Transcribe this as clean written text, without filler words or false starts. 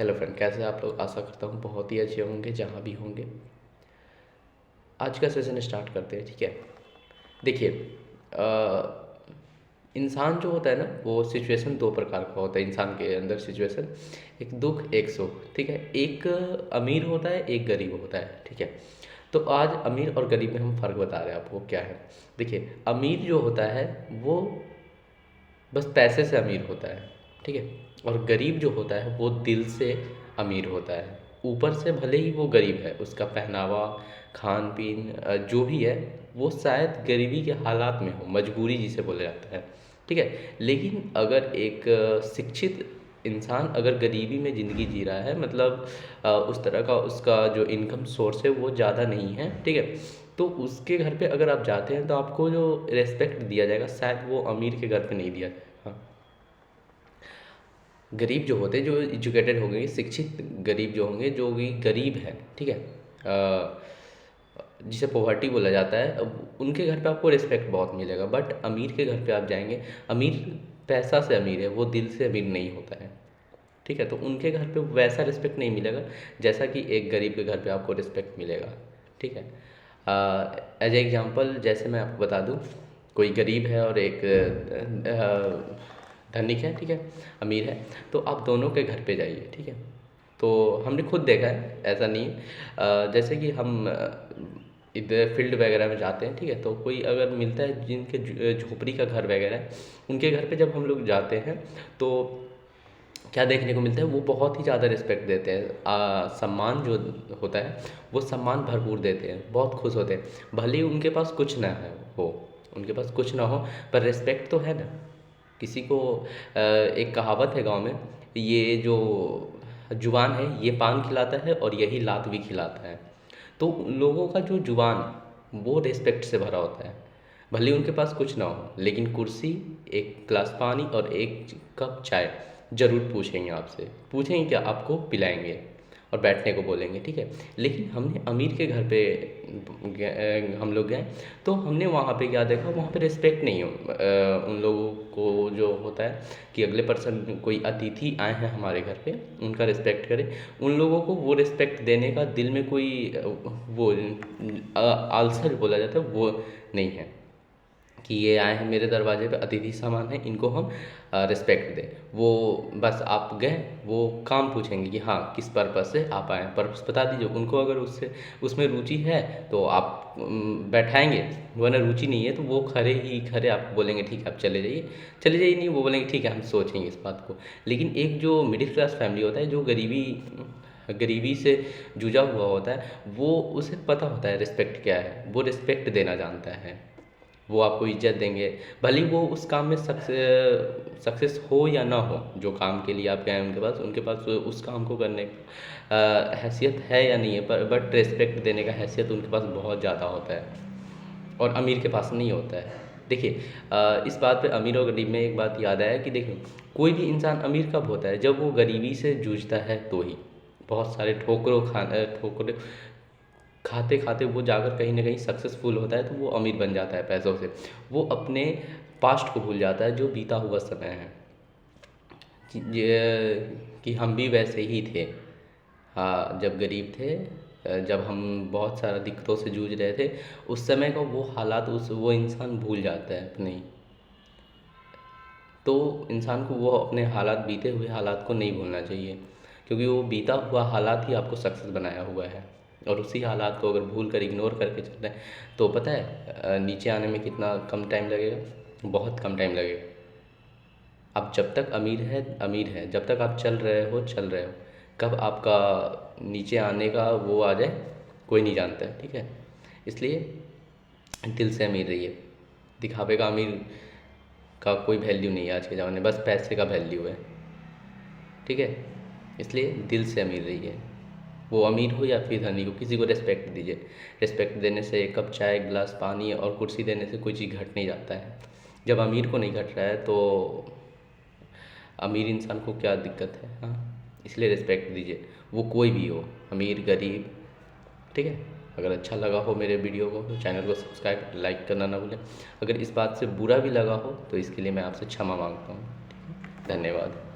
Hello friend, कैसे आप लोग? आशा करता हूँ बहुत ही अच्छे होंगे जहाँ भी होंगे। आज का सेशन स्टार्ट करते हैं, ठीक है। देखिए, इंसान जो होता है ना, वो सिचुएशन दो प्रकार का होता है इंसान के अंदर। सिचुएशन एक दुख एक सुख, ठीक है। एक अमीर होता है, एक गरीब होता है, ठीक है। तो आज अमीर और गरीब में हम फ़र्क बता रहे हैं आपको क्या है। देखिए, अमीर जो होता है वो बस पैसे से अमीर होता है, ठीक है। और गरीब जो होता है वो दिल से अमीर होता है। ऊपर से भले ही वो गरीब है, उसका पहनावा, खान पीन, जो भी है वो शायद गरीबी के हालात में हो, मजबूरी जिसे बोला जाता है, ठीक है। लेकिन अगर एक शिक्षित इंसान अगर गरीबी में ज़िंदगी जी रहा है, मतलब उस तरह का उसका जो इनकम सोर्स है वो ज़्यादा नहीं है, ठीक है। तो उसके घर पे अगर आप जाते हैं तो आपको जो रिस्पेक्ट दिया जाएगा शायद वो अमीर के घर पे नहीं दिया जाएगा। गरीब जो होते हैं, जो एजुकेटेड होंगे, शिक्षित गरीब जो होंगे, जो भी गरीब हैं, ठीक है, जिसे पोवर्टी बोला जाता है, अब उनके घर पे आपको रिस्पेक्ट बहुत मिलेगा। बट अमीर के घर पे आप जाएंगे, अमीर पैसा से अमीर है, वो दिल से अमीर नहीं होता है, ठीक है। तो उनके घर पे वैसा रिस्पेक्ट नहीं मिलेगा जैसा कि एक गरीब के घर पे आपको रिस्पेक्ट मिलेगा, ठीक है। एज एग्जांपल जैसे मैं आपको बता दूं, कोई गरीब है और एक धनिक है, ठीक है, अमीर है। तो आप दोनों के घर पे जाइए, ठीक है। तो हमने खुद देखा है, ऐसा नहीं है। जैसे कि हम इधर फील्ड वगैरह में जाते हैं, ठीक है। तो कोई अगर मिलता है जिनके झोपड़ी का घर वगैरह है, उनके घर पे जब हम लोग जाते हैं तो क्या देखने को मिलता है, वो बहुत ही ज़्यादा रिस्पेक्ट देते हैं। सम्मान जो होता है वो सम्मान भरपूर देते हैं, बहुत खुश होते हैं। भले ही उनके पास कुछ ना है, हो उनके पास कुछ ना हो, पर रिस्पेक्ट तो है ना। किसी को एक कहावत है गांव में, ये जो जुबान है ये पान खिलाता है और यही लात भी खिलाता है। तो उन लोगों का जो जुबान वो रिस्पेक्ट से भरा होता है। भले उनके पास कुछ ना हो, लेकिन कुर्सी, एक गिलास पानी और एक कप चाय ज़रूर पूछेंगे आपसे। पूछेंगे क्या, आपको पिलाएंगे और बैठने को बोलेंगे, ठीक है। लेकिन हमने अमीर के घर पे हम लोग गए, तो हमने वहाँ पे क्या देखा, वहाँ पे रिस्पेक्ट नहीं हो उन लोगों को जो होता है कि अगले पर्सन, कोई अतिथि आए हैं हमारे घर पे, उनका रिस्पेक्ट करें। उन लोगों को वो रिस्पेक्ट देने का दिल में कोई वो आलसर बोला जाता है वो नहीं है कि ये आए हैं मेरे दरवाजे पे, अतिथि सामान है, इनको हम रिस्पेक्ट दें। वो बस आप गए, वो काम पूछेंगे कि हाँ किस पर्पस से आप आए हैं, पर्पस बता दीजिए उनको। अगर उससे उसमें रुचि है तो आप बैठाएंगे, वरना रुचि नहीं है तो वो खड़े ही खड़े आपको बोलेंगे ठीक है आप चले जाइए। चले जाइए नहीं, वो बोलेंगे ठीक है हम सोचेंगे इस बात को। लेकिन एक जो मिडिल क्लास फैमिली होता है, जो गरीबी से जूझा हुआ होता है, वो उसे पता होता है रिस्पेक्ट क्या है, वो रिस्पेक्ट देना जानता है। वो आपको इज्जत देंगे, भले ही वो उस काम में सक्सेस हो या ना हो। जो काम के लिए आप गए हैं उनके पास उस काम को करने हैसियत है या नहीं है, पर बट रिस्पेक्ट देने का हैसियत उनके पास बहुत ज़्यादा होता है और अमीर के पास नहीं होता है। देखिए, इस बात पे अमीर और गरीब में एक बात याद आया कि देखिए, कोई भी इंसान अमीर कब होता है, जब वो गरीबी से जूझता है तो ही। बहुत सारे ठोकरों खाते खाते वो जाकर कहीं ना कहीं सक्सेसफुल होता है, तो वो अमीर बन जाता है पैसों से। वो अपने पास्ट को भूल जाता है, जो बीता हुआ समय है, कि हम भी वैसे ही थे। हाँ, जब गरीब थे, जब हम बहुत सारा दिक्कतों से जूझ रहे थे, उस समय का वो हालात उस वो इंसान भूल जाता है अपने। तो इंसान को वो अपने हालात, बीते हुए हालात को नहीं भूलना चाहिए, क्योंकि वो बीता हुआ हालात ही आपको सक्सेस बनाया हुआ है। और उसी हालात को अगर भूल कर इग्नोर करके चल रहे हैं तो पता है नीचे आने में कितना कम टाइम लगेगा, बहुत कम टाइम लगेगा। आप जब तक अमीर है, जब तक आप चल रहे हो, कब आपका नीचे आने का वो आ जाए कोई नहीं जानता है, ठीक है। इसलिए दिल से अमीर रहिए। दिखावे का अमीर का कोई वैल्यू नहीं है आज के ज़माने में, बस पैसे का वैल्यू है, ठीक है। इसलिए दिल से अमीर रहिए, वो अमीर हो या फिर धनी हो, किसी को रिस्पेक्ट दीजिए। रिस्पेक्ट देने से एक कप चाय, गिलास पानी और कुर्सी देने से कोई चीज़ घट नहीं जाता है। जब अमीर को नहीं घट रहा है तो अमीर इंसान को क्या दिक्कत है, हाँ। इसलिए रिस्पेक्ट दीजिए, वो कोई भी हो, अमीर गरीब, ठीक है। अगर अच्छा लगा हो मेरे वीडियो को तो चैनल को सब्सक्राइब, लाइक करना ना भूलें। अगर इस बात से बुरा भी लगा हो तो इसके लिए मैं आपसे क्षमा मांगता हूँ, ठीक है। धन्यवाद।